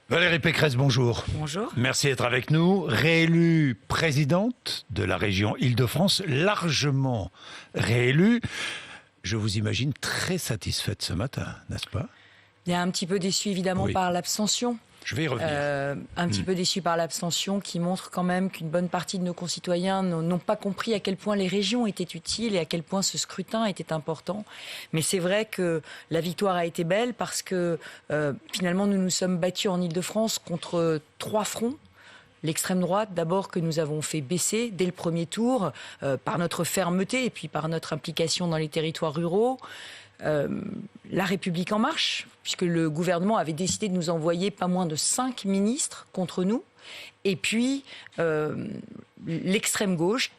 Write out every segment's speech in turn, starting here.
Valérie Pécresse, bonjour. Bonjour. Merci d'être avec nous. Réélue présidente de la région Île-de-France, largement réélue. Je vous imagine très satisfaite ce matin, n'est-ce pas? Il y a un petit peu déçu évidemment par l'abstention. Je vais y revenir. Un petit peu déçu par l'abstention qui montre quand même qu'une bonne partie de nos concitoyens n'ont pas compris à quel point les régions étaient utiles et à quel point ce scrutin était important. Mais c'est vrai que la victoire a été belle parce que finalement nous nous sommes battus en Île-de-France contre 3 fronts. L'extrême droite, d'abord, que nous avons fait baisser dès le premier tour par notre fermeté et puis par notre implication dans les territoires ruraux. La République en marche, puisque le gouvernement avait décidé de nous envoyer pas moins de 5 ministres contre nous. Et puis, l'extrême gauche,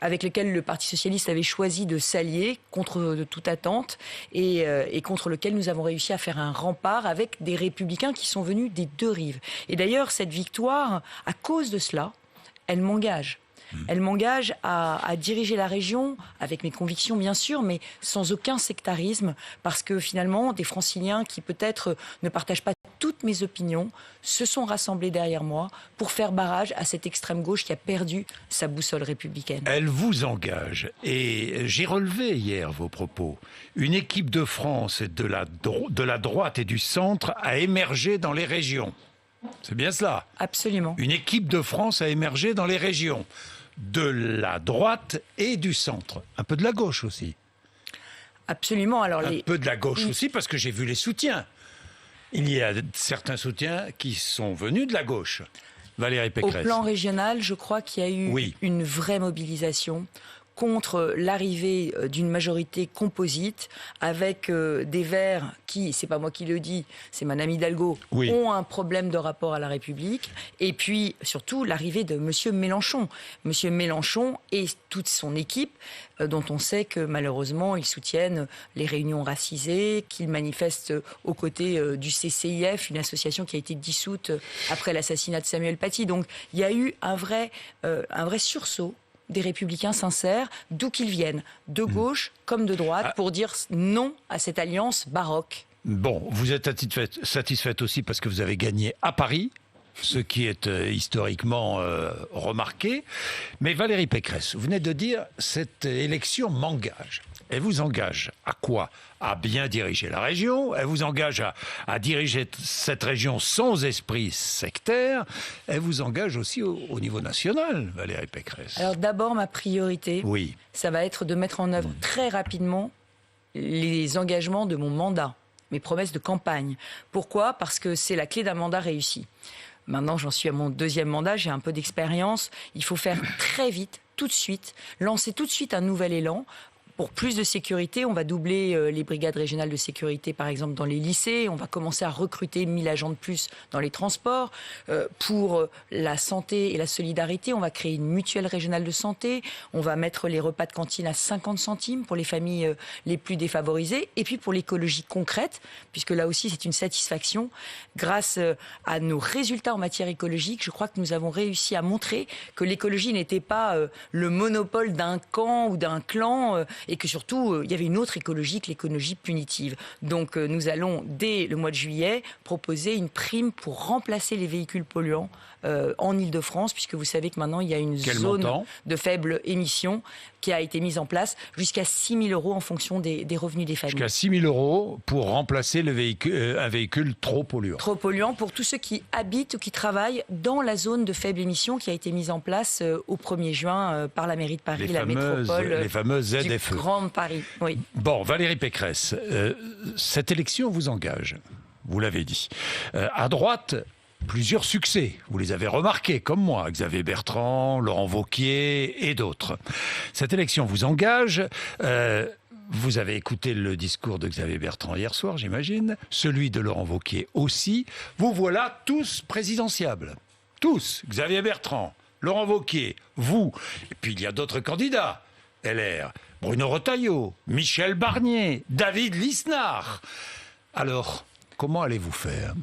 avec lequel le Parti socialiste avait choisi de s'allier contre toute attente et contre lequel nous avons réussi à faire un rempart avec des républicains qui sont venus des 2 rives. Et d'ailleurs, cette victoire, à cause de cela, elle m'engage. Elle m'engage à diriger la région avec mes convictions, bien sûr, mais sans aucun sectarisme, parce que finalement, des Franciliens qui peut-être ne partagent pas toutes mes opinions se sont rassemblés derrière moi pour faire barrage à cette extrême gauche qui a perdu sa boussole républicaine. Elle vous engage. Et j'ai relevé hier vos propos. Une équipe de France et de la droite et du centre a émergé dans les régions. C'est bien cela? Absolument. Une équipe de France a émergé dans les régions. De la droite et du centre. Un peu de la gauche aussi. Absolument. Alors, un peu de la gauche aussi, parce que j'ai vu les soutiens. Il y a certains soutiens qui sont venus de la gauche. Valérie Pécresse. Au plan régional, je crois qu'il y a eu une vraie mobilisation contre l'arrivée d'une majorité composite avec des Verts qui, c'est pas moi qui le dis, c'est Madame Hidalgo, ont un problème de rapport à la République. Et puis, surtout, l'arrivée de Monsieur Mélenchon. Monsieur Mélenchon et toute son équipe, dont on sait que malheureusement, ils soutiennent les réunions racisées, qu'ils manifestent aux côtés du CCIF, une association qui a été dissoute après l'assassinat de Samuel Paty. Donc, il y a eu un vrai sursaut des républicains sincères, d'où qu'ils viennent, de gauche comme de droite, pour dire non à cette alliance baroque. Bon, vous êtes satisfaite aussi parce que vous avez gagné à Paris, ce qui est historiquement remarqué. Mais Valérie Pécresse, vous venez de dire « cette élection m'engage ». Elle vous engage à quoi? À bien diriger la région. Elle vous engage à diriger cette région sans esprit sectaire. Elle vous engage aussi au niveau national, Valérie Pécresse. Alors d'abord, ma priorité, ça va être de mettre en œuvre très rapidement les engagements de mon mandat, mes promesses de campagne. Pourquoi? Parce que c'est la clé d'un mandat réussi. Maintenant, j'en suis à mon 2e mandat, j'ai un peu d'expérience. Il faut faire très vite, tout de suite, lancer tout de suite un nouvel élan. Pour plus de sécurité, on va doubler les brigades régionales de sécurité, par exemple, dans les lycées. On va commencer à recruter 1000 agents de plus dans les transports. Pour la santé et la solidarité, on va créer une mutuelle régionale de santé. On va mettre les repas de cantine à 50 centimes pour les familles les plus défavorisées. Et puis pour l'écologie concrète, puisque là aussi c'est une satisfaction. Grâce à nos résultats en matière écologique, je crois que nous avons réussi à montrer que l'écologie n'était pas le monopole d'un camp ou d'un clan. Et que surtout, il y avait une autre écologie que l'écologie punitive. Donc nous allons, dès le mois de juillet, proposer une prime pour remplacer les véhicules polluants en Île-de-France, puisque vous savez que maintenant, il y a une zone de faible émission qui a été mise en place, jusqu'à 6 000 € en fonction des revenus des familles. Jusqu'à 6 000 € pour remplacer un véhicule trop polluant. Trop polluant pour tous ceux qui habitent ou qui travaillent dans la zone de faible émission qui a été mise en place au 1er juin par la mairie de Paris, métropole. Les fameuses ZFE. Grande Paris, oui. Bon, Valérie Pécresse, cette élection vous engage, vous l'avez dit. À droite, plusieurs succès, vous les avez remarqués, comme moi, Xavier Bertrand, Laurent Wauquiez et d'autres. Cette élection vous engage. Vous avez écouté le discours de Xavier Bertrand hier soir, j'imagine, celui de Laurent Wauquiez aussi. Vous voilà tous présidentiables. Tous, Xavier Bertrand, Laurent Wauquiez, vous. Et puis il y a d'autres candidats. LR, Bruno Retailleau, Michel Barnier, David Lisnard. Alors, comment allez-vous faire?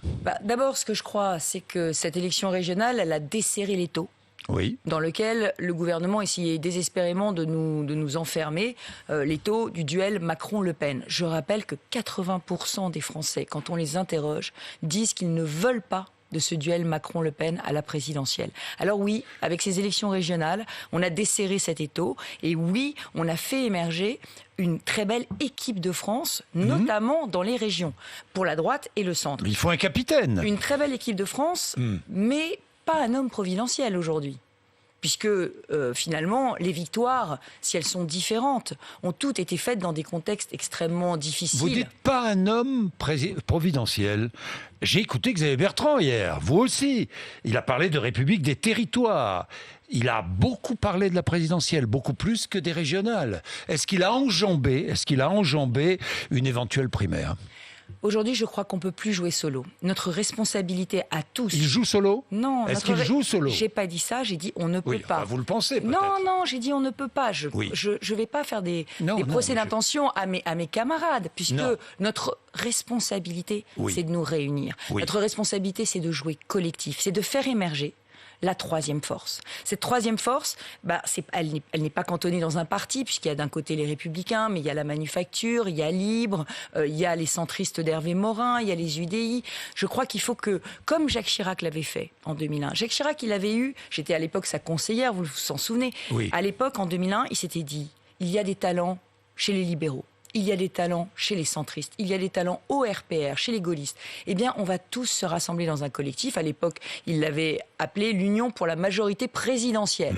D'abord, ce que je crois, c'est que cette élection régionale, elle a desserré l'étau. Oui. Dans lequel le gouvernement essayait désespérément de nous enfermer, les taux du duel Macron-Le Pen. Je rappelle que 80% des Français, quand on les interroge, disent qu'ils ne veulent pas de ce duel Macron-Le Pen à la présidentielle. Alors oui, avec ces élections régionales, on a desserré cet étau et oui, on a fait émerger une très belle équipe de France, notamment dans les régions, pour la droite et le centre. Il faut un capitaine. Une très belle équipe de France, mais pas un homme providentiel aujourd'hui. Puisque finalement, les victoires, si elles sont différentes, ont toutes été faites dans des contextes extrêmement difficiles. Vous dites pas un homme providentiel. J'ai écouté Xavier Bertrand hier, vous aussi. Il a parlé de République des territoires. Il a beaucoup parlé de la présidentielle, beaucoup plus que des régionales. Est-ce qu'il a enjambé une éventuelle primaire ? Aujourd'hui, je crois qu'on ne peut plus jouer solo. Notre responsabilité à tous... Il joue solo ? Non. Est-ce qu'il joue solo ? J'ai pas dit ça, j'ai dit on ne peut pas. Enfin, vous le pensez peut-être. Non, j'ai dit on ne peut pas. Je vais pas faire des procès d'intention à mes camarades, puisque notre responsabilité, c'est de nous réunir. Notre responsabilité, c'est de jouer collectif, c'est de faire émerger la troisième force. Cette troisième force, elle n'est pas cantonnée dans un parti, puisqu'il y a d'un côté les Républicains, mais il y a la Manufacture, il y a Libre, il y a les centristes d'Hervé Morin, il y a les UDI. Je crois qu'il faut que, comme Jacques Chirac l'avait fait en 2001, Jacques Chirac, il avait eu, j'étais à l'époque sa conseillère, vous vous en souvenez, à l'époque, en 2001, il s'était dit, il y a des talents chez les libéraux. Il y a des talents chez les centristes, il y a des talents au RPR, chez les gaullistes. Eh bien, on va tous se rassembler dans un collectif. À l'époque, il l'avait appelé l'Union pour la majorité présidentielle.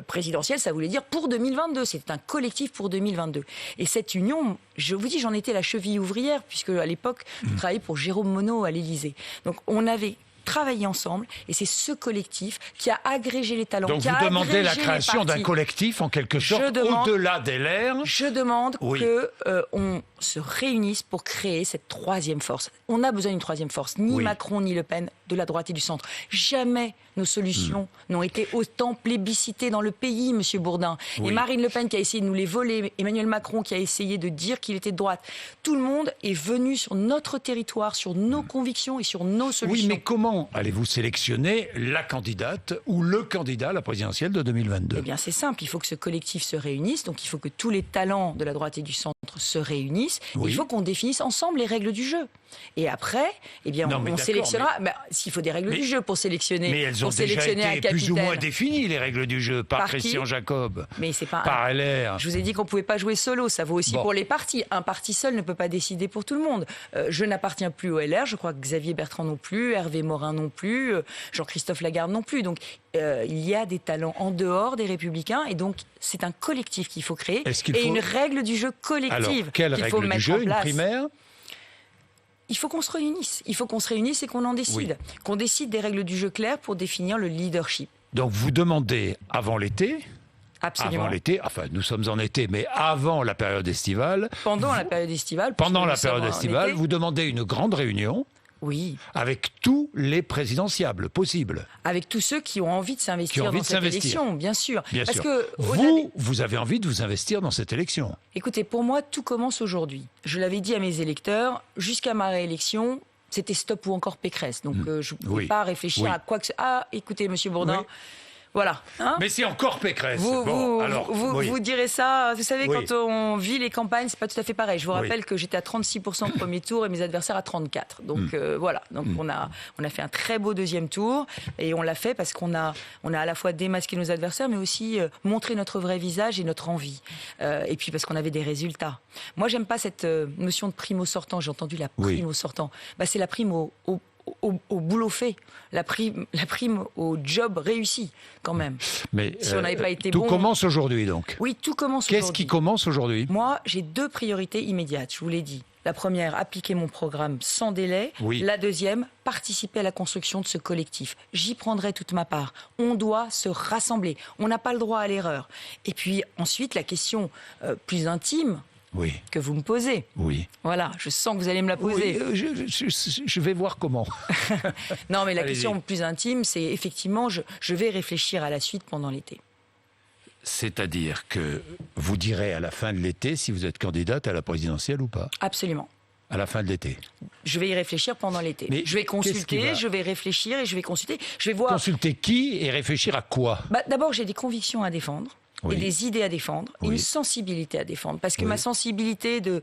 Présidentielle, ça voulait dire pour 2022. C'était un collectif pour 2022. Et cette union, je vous dis, j'en étais la cheville ouvrière, puisque à l'époque, je travaillais pour Jérôme Monod à l'Élysée. Donc, on avait travailler ensemble, et c'est ce collectif qui a agrégé les talents. Donc vous demandez la création d'un collectif, en quelque sorte, au-delà des LR. Je demande qu'on se réunisse pour créer cette troisième force. On a besoin d'une troisième force, ni Macron ni Le Pen, de la droite et du centre. Jamais nos solutions n'ont été autant plébiscitées dans le pays, Monsieur Bourdin. Et Marine Le Pen qui a essayé de nous les voler, Emmanuel Macron qui a essayé de dire qu'il était de droite. Tout le monde est venu sur notre territoire, sur nos convictions et sur nos solutions. Oui, mais comment allez-vous sélectionner la candidate ou le candidat à la présidentielle de 2022 ? Eh bien, c'est simple. Il faut que ce collectif se réunisse. Donc, il faut que tous les talents de la droite et du centre se réunissent. Il faut qu'on définisse ensemble les règles du jeu. Et après, eh bien, on sélectionnera. S'il faut des règles du jeu pour sélectionner. Mais elles ont déjà été plus ou moins définies, les règles du jeu, par Christian Jacob, mais c'est pas par LR. Je vous ai dit qu'on ne pouvait pas jouer solo. Ça vaut aussi pour les partis. Un parti seul ne peut pas décider pour tout le monde. Je n'appartiens plus au LR. Je crois que Xavier Bertrand non plus, Hervé Morin non plus, Jean-Christophe Lagarde non plus. Donc, il y a des talents en dehors des Républicains. Et donc, c'est un collectif qu'il faut créer. Une règle du jeu collective. Alors, quelle règle du jeu ? Une primaire ? Il faut qu'on se réunisse. Il faut qu'on se réunisse et qu'on en décide. Qu'on décide des règles du jeu claires pour définir le leadership. Donc vous demandez avant l'été ? Absolument. Avant l'été, enfin nous sommes en été, mais avant la période estivale. Pendant la période estivale. Vous demandez une grande réunion. Oui. Avec tous les présidentiables possibles. Avec tous ceux qui ont envie de s'investir dans cette élection, bien sûr. Parce que vous avez envie de vous investir dans cette élection. Écoutez, pour moi, tout commence aujourd'hui. Je l'avais dit à mes électeurs, jusqu'à ma réélection, c'était stop ou encore Pécresse. Donc je ne pouvais pas réfléchir à quoi que ce soit. Ah, écoutez, Monsieur Bourdin... Voilà. Mais c'est encore Pécresse. Vous direz ça. Vous savez, quand on vit les campagnes, c'est pas tout à fait pareil. Je vous rappelle que j'étais à 36% au premier tour et mes adversaires à 34%. Donc voilà. Donc on a fait un très beau deuxième tour et on l'a fait parce qu'on a à la fois démasqué nos adversaires, mais aussi montré notre vrai visage et notre envie. Et puis parce qu'on avait des résultats. Moi, j'aime pas cette notion de prime au sortant. J'ai entendu la prime au sortant. C'est la prime au boulot fait, la prime au job réussi, quand même. Mais si on n'avait pas été tout commence aujourd'hui, donc. Oui, tout commence aujourd'hui. Qu'est-ce qui commence aujourd'hui ? Moi, j'ai 2 priorités immédiates, je vous l'ai dit. La première, appliquer mon programme sans délai. La deuxième, participer à la construction de ce collectif. J'y prendrai toute ma part. On doit se rassembler. On n'a pas le droit à l'erreur. Et puis ensuite, la question plus intime, que vous me posez. Voilà, je sens que vous allez me la poser. Je vais voir comment. Non, mais la question plus intime, c'est effectivement, je vais réfléchir à la suite pendant l'été. C'est-à-dire que vous direz à la fin de l'été si vous êtes candidate à la présidentielle ou pas ? Absolument. À la fin de l'été. Je vais y réfléchir pendant l'été. Je vais consulter, je vais réfléchir et je vais consulter. Je vais voir. Consulter qui et réfléchir à quoi? D'abord, j'ai des convictions à défendre. Et des idées à défendre, et une sensibilité à défendre. Parce que ma sensibilité de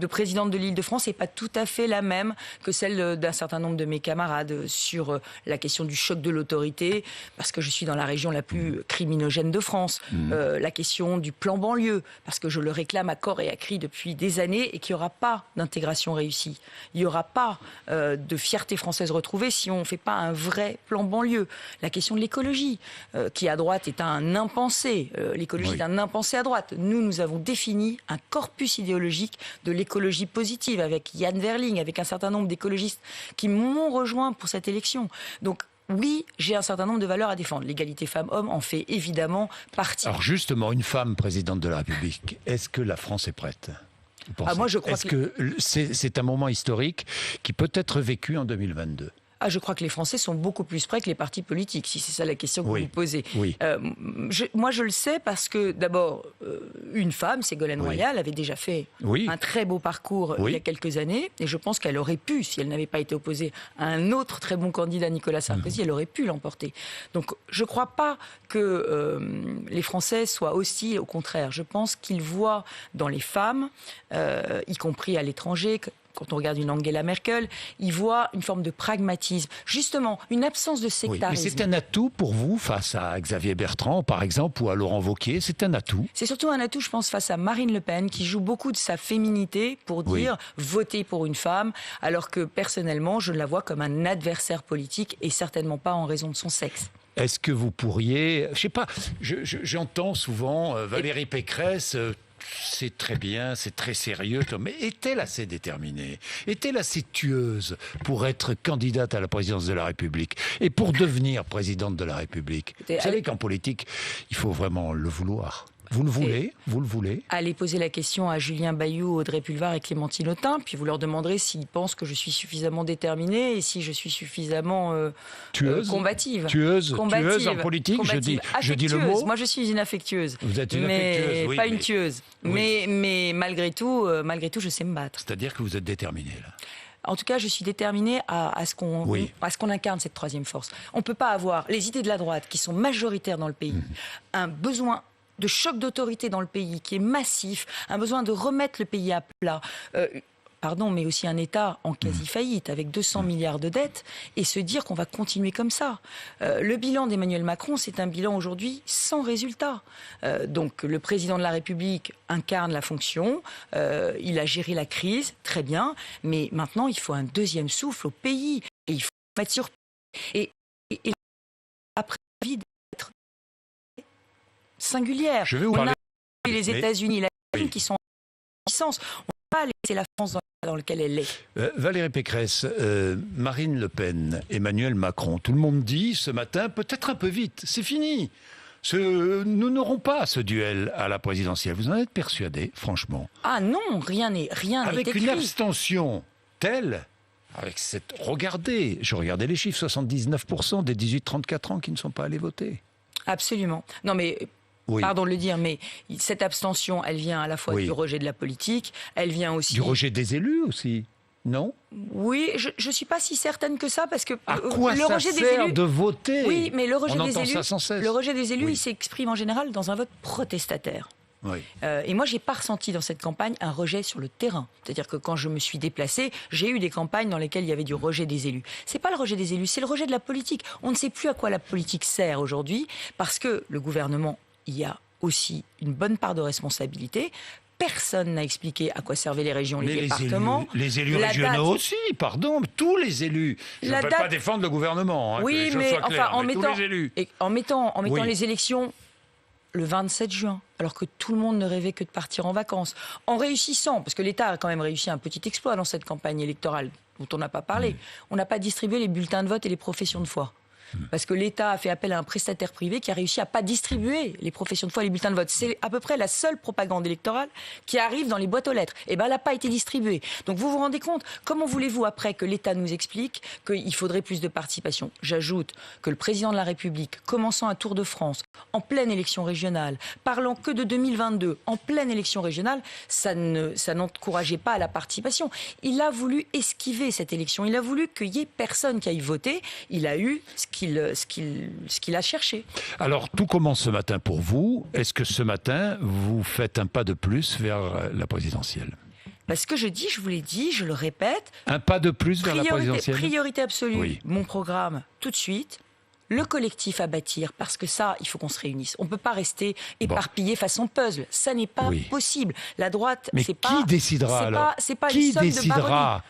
présidente de l'Île-de-France n'est pas tout à fait la même que celle d'un certain nombre de mes camarades sur la question du choc de l'autorité, parce que je suis dans la région la plus criminogène de France. La question du plan banlieue, parce que je le réclame à corps et à cri depuis des années, et qu'il n'y aura pas d'intégration réussie. Il n'y aura pas de fierté française retrouvée si on ne fait pas un vrai plan banlieue. La question de l'écologie, qui à droite est un impensé. L'écologie est un impensé à droite. Nous avons défini un corpus idéologique de l'écologie positive avec Yann Verling, avec un certain nombre d'écologistes qui m'ont rejoint pour cette élection. Donc, oui, j'ai un certain nombre de valeurs à défendre. L'égalité femmes-hommes en fait évidemment partie. Alors justement, une femme présidente de la République, est-ce que la France est prête ? Moi, je crois que c'est un moment historique qui peut être vécu en 2022 ? Je crois que les Français sont beaucoup plus prêts que les partis politiques, si c'est ça la question que vous posez. Moi, je le sais parce que, d'abord, une femme, Ségolène Royal, avait déjà fait un très beau parcours il y a quelques années. Et je pense qu'elle aurait pu, si elle n'avait pas été opposée à un autre très bon candidat, Nicolas Sarkozy, elle aurait pu l'emporter. Donc, je ne crois pas que les Français soient hostiles. Au contraire, je pense qu'ils voient dans les femmes, y compris à l'étranger, quand on regarde une Angela Merkel, ils voient une forme de pragmatisme, justement, une absence de sectarisme. Mais c'est un atout pour vous face à Xavier Bertrand, par exemple, ou à Laurent Wauquiez, c'est un atout? C'est surtout un atout, je pense, face à Marine Le Pen, qui joue beaucoup de sa féminité pour dire voter pour une femme, alors que personnellement, je la vois comme un adversaire politique et certainement pas en raison de son sexe. Est-ce que vous pourriez... Je sais pas, j'entends souvent Valérie Pécresse... c'est très bien, c'est très sérieux, mais est-elle assez déterminée? Est-elle assez tueuse pour être candidate à la présidence de la République et pour devenir présidente de la République? Vous savez qu'en politique, il faut vraiment le vouloir. Vous le voulez? Vous le voulez? Allez poser la question à Julien Bayou, Audrey Pulvar et Clémentine Autain, puis vous leur demanderez s'ils pensent que je suis suffisamment déterminée et si je suis suffisamment combative. Tueuse en politique, je dis le mot. Moi, je suis une affectueuse. Vous êtes une affectueuse, oui. Pas une tueuse. Oui. Mais malgré tout, je sais me battre. C'est-à-dire que vous êtes déterminée, là. En tout cas, je suis déterminée à ce qu'on incarne cette troisième force. On ne peut pas avoir les idées de la droite qui sont majoritaires dans le pays, un besoin de choc d'autorité dans le pays qui est massif, un besoin de remettre le pays à plat, mais aussi un État en quasi-faillite avec 200 milliards de dettes et se dire qu'on va continuer comme ça. Le bilan d'Emmanuel Macron, c'est un bilan aujourd'hui sans résultat. Donc le président de la République incarne la fonction, il a géré la crise, très bien, mais maintenant il faut un deuxième souffle au pays et il faut mettre sur... Et après la vie d'être singulière. On a les États-Unis, la Chine qui sont en puissance. On ne peut pas laisser la France dans laquelle elle est. Valérie Pécresse, Marine Le Pen, Emmanuel Macron, tout le monde dit ce matin, peut-être un peu vite, c'est fini. Nous n'aurons pas ce duel à la présidentielle. Vous en êtes persuadé, franchement? Ah non, rien n'est écrit. Avec une abstention telle... Regardez, je regardais les chiffres, 79% des 18-34 ans qui ne sont pas allés voter. Absolument. Non mais... Pardon de le dire, mais cette abstention, elle vient à la fois du rejet de la politique, elle vient aussi... Du rejet des élus aussi, non? Oui, je ne suis pas si certaine que ça, parce que à quoi le rejet des élus de voter? Oui, mais le rejet des élus, il s'exprime en général dans un vote protestataire. Et moi, je n'ai pas ressenti dans cette campagne un rejet sur le terrain. C'est-à-dire que quand je me suis déplacée, j'ai eu des campagnes dans lesquelles il y avait du rejet des élus. Ce n'est pas le rejet des élus, c'est le rejet de la politique. On ne sait plus à quoi la politique sert aujourd'hui, parce que le gouvernement... Il y a aussi une bonne part de responsabilité. Personne n'a expliqué à quoi servaient les régions, les départements. Les élus régionaux aussi, pardon, tous les élus. Je ne veux pas défendre le gouvernement. Oui, mais enfin, en mettant les élections le 27 juin, alors que tout le monde ne rêvait que de partir en vacances, en réussissant, parce que l'État a quand même réussi un petit exploit dans cette campagne électorale dont on n'a pas parlé. On n'a pas distribué les bulletins de vote et les professions de foi. Parce que l'État a fait appel à un prestataire privé qui a réussi à pas distribuer les professions de foi et les bulletins de vote. C'est à peu près la seule propagande électorale qui arrive dans les boîtes aux lettres. Et elle n'a pas été distribuée. Donc vous vous rendez compte, comment voulez-vous après que l'État nous explique qu'il faudrait plus de participation? J'ajoute que le président de la République, commençant un tour de France, en pleine élection régionale, parlant que de 2022, en pleine élection régionale, ça n'encourageait pas à la participation. Il a voulu esquiver cette élection. Il a voulu qu'il n'y ait personne qui aille voter. Il a eu ce qu'il a cherché. Alors, tout commence ce matin pour vous. Est-ce que ce matin, vous faites un pas de plus vers la présidentielle ? Parce que je dis, je vous l'ai dit, je le répète. Un pas de plus vers la présidentielle ? Priorité absolue. Oui. Mon programme, tout de suite. Le collectif à bâtir, parce que ça, il faut qu'on se réunisse. On ne peut pas rester éparpillé façon puzzle. Ça n'est pas possible. La droite, mais c'est pas... Mais qui décidera alors ? Qui décidera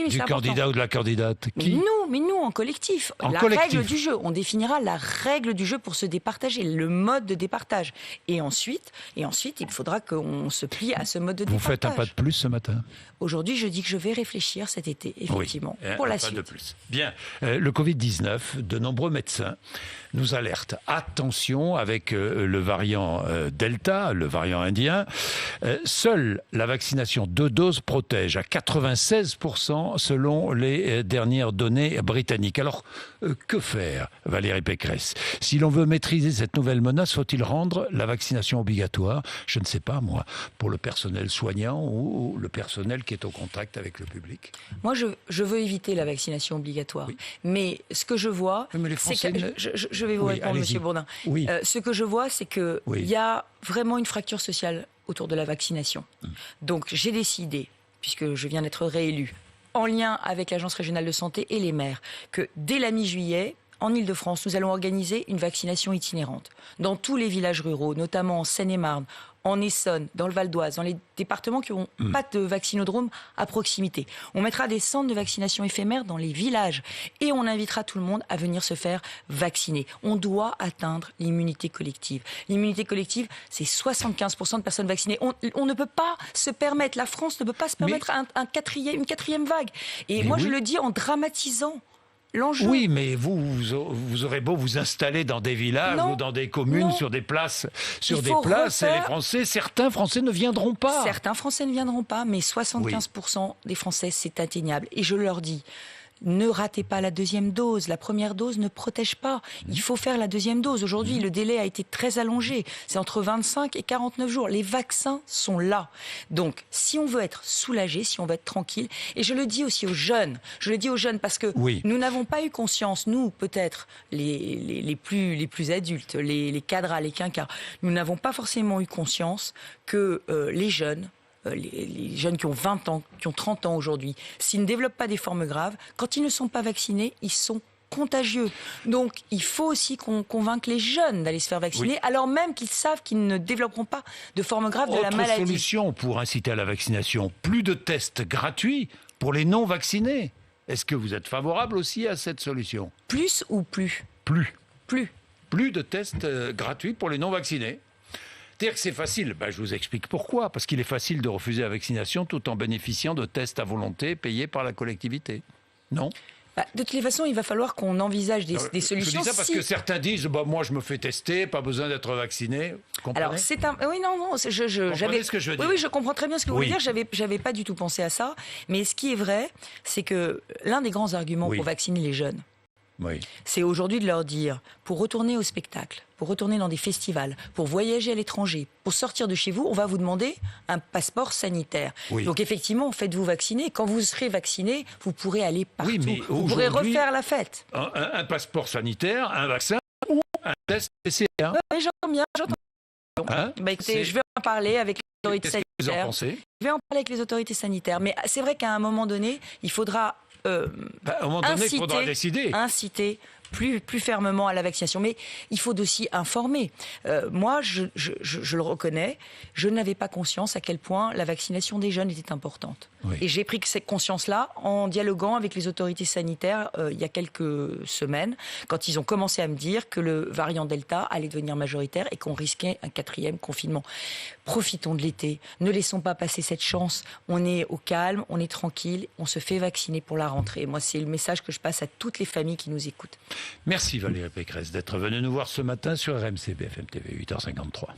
du candidat ou de la candidate? Mais nous, en collectif. Règle du jeu. On définira la règle du jeu pour se départager, le mode de départage. Et ensuite, il faudra qu'on se plie à ce mode de départage. Vous faites un pas de plus ce matin? Aujourd'hui, je dis que je vais réfléchir cet été, effectivement, pour la suite. Un pas de plus. Bien. Le Covid-19, de nombreux médecins nous alertent. Attention avec le variant Delta, le variant indien. Seule la vaccination 2 doses protège à 96% selon les dernières données britanniques. Alors, que faire, Valérie Pécresse? Si l'on veut maîtriser cette nouvelle menace, faut-il rendre la vaccination obligatoire? Je ne sais pas, moi, pour le personnel soignant ou le personnel qui est au contact avec le public. Moi, je veux éviter la vaccination obligatoire. Oui. Mais ce que je vois, c'est que... Je vais vous répondre, Monsieur Bourdin. Oui. Ce que je vois, c'est qu'il y a vraiment une fracture sociale autour de la vaccination. Donc, j'ai décidé, puisque je viens d'être réélu, en lien avec l'Agence régionale de santé et les maires, que dès la mi-juillet, en Ile-de-France, nous allons organiser une vaccination itinérante dans tous les villages ruraux, notamment en Seine-et-Marne, en Essonne, dans le Val d'Oise, dans les départements qui n'ont pas de vaccinodrome à proximité. On mettra des centres de vaccination éphémères dans les villages et on invitera tout le monde à venir se faire vacciner. On doit atteindre l'immunité collective. L'immunité collective, c'est 75% de personnes vaccinées. On ne peut pas se permettre, la France ne peut pas se permettre une quatrième vague. Et moi, je le dis en dramatisant l'enjeu. Oui, mais vous aurez beau vous installer dans des villages ou dans des communes, sur des places, et les Français, certains Français ne viendront pas. Certains Français ne viendront pas, mais 75% des Français, c'est atteignable. Et je leur dis, ne ratez pas la deuxième dose. La première dose ne protège pas. Il faut faire la deuxième dose. Aujourd'hui, le délai a été très allongé. C'est entre 25 et 49 jours. Les vaccins sont là. Donc, si on veut être soulagé, si on veut être tranquille, et je le dis aussi aux jeunes, parce que nous n'avons pas eu conscience, nous, peut-être, les plus adultes, les cadres, les quinquas, nous n'avons pas forcément eu conscience que les jeunes qui ont 20 ans, qui ont 30 ans aujourd'hui, s'ils ne développent pas des formes graves, quand ils ne sont pas vaccinés, ils sont contagieux. Donc, il faut aussi qu'on convainque les jeunes d'aller se faire vacciner, alors même qu'ils savent qu'ils ne développeront pas de formes graves de la maladie. Autre solution pour inciter à la vaccination, plus de tests gratuits pour les non-vaccinés. Est-ce que vous êtes favorable aussi à cette solution? Plus ou plus? Plus. Plus de tests gratuits pour les non-vaccinés. C'est-à-dire que c'est facile. Je vous explique pourquoi. Parce qu'il est facile de refuser la vaccination tout en bénéficiant de tests à volonté payés par la collectivité. Non ? De toutes les façons, il va falloir qu'on envisage des solutions. Je dis ça parce que certains disent moi je me fais tester, pas besoin d'être vacciné. Comprenez ? Alors c'est un comprenez ce que je veux dire ? Oui, je comprends très bien ce que vous voulez dire. J'avais pas du tout pensé à ça. Mais ce qui est vrai, c'est que l'un des grands arguments pour vacciner les jeunes, c'est aujourd'hui de leur dire, pour retourner au spectacle, pour retourner dans des festivals, pour voyager à l'étranger, pour sortir de chez vous, on va vous demander un passeport sanitaire. Donc effectivement, faites-vous vacciner. Quand vous serez vacciné, vous pourrez aller partout. Vous pourrez refaire la fête. Un passeport sanitaire, un vaccin ou un test PCR. J'entends bien. Écoutez, je vais en parler avec les autorités sanitaires. Qu'est-ce que vous en pensez ? Je vais en parler avec les autorités sanitaires. Mais c'est vrai qu'à un moment donné, il faudra inciter plus fermement à la vaccination. Mais il faut aussi informer. Moi, je le reconnais, je n'avais pas conscience à quel point la vaccination des jeunes était importante. Et j'ai pris cette conscience-là en dialoguant avec les autorités sanitaires il y a quelques semaines, quand ils ont commencé à me dire que le variant Delta allait devenir majoritaire et qu'on risquait un 4e confinement. Profitons de l'été, ne laissons pas passer cette chance. On est au calme, on est tranquille, on se fait vacciner pour la rentrée. Moi, c'est le message que je passe à toutes les familles qui nous écoutent. Merci Valérie Pécresse d'être venue nous voir ce matin sur RMC BFM TV, 8h53.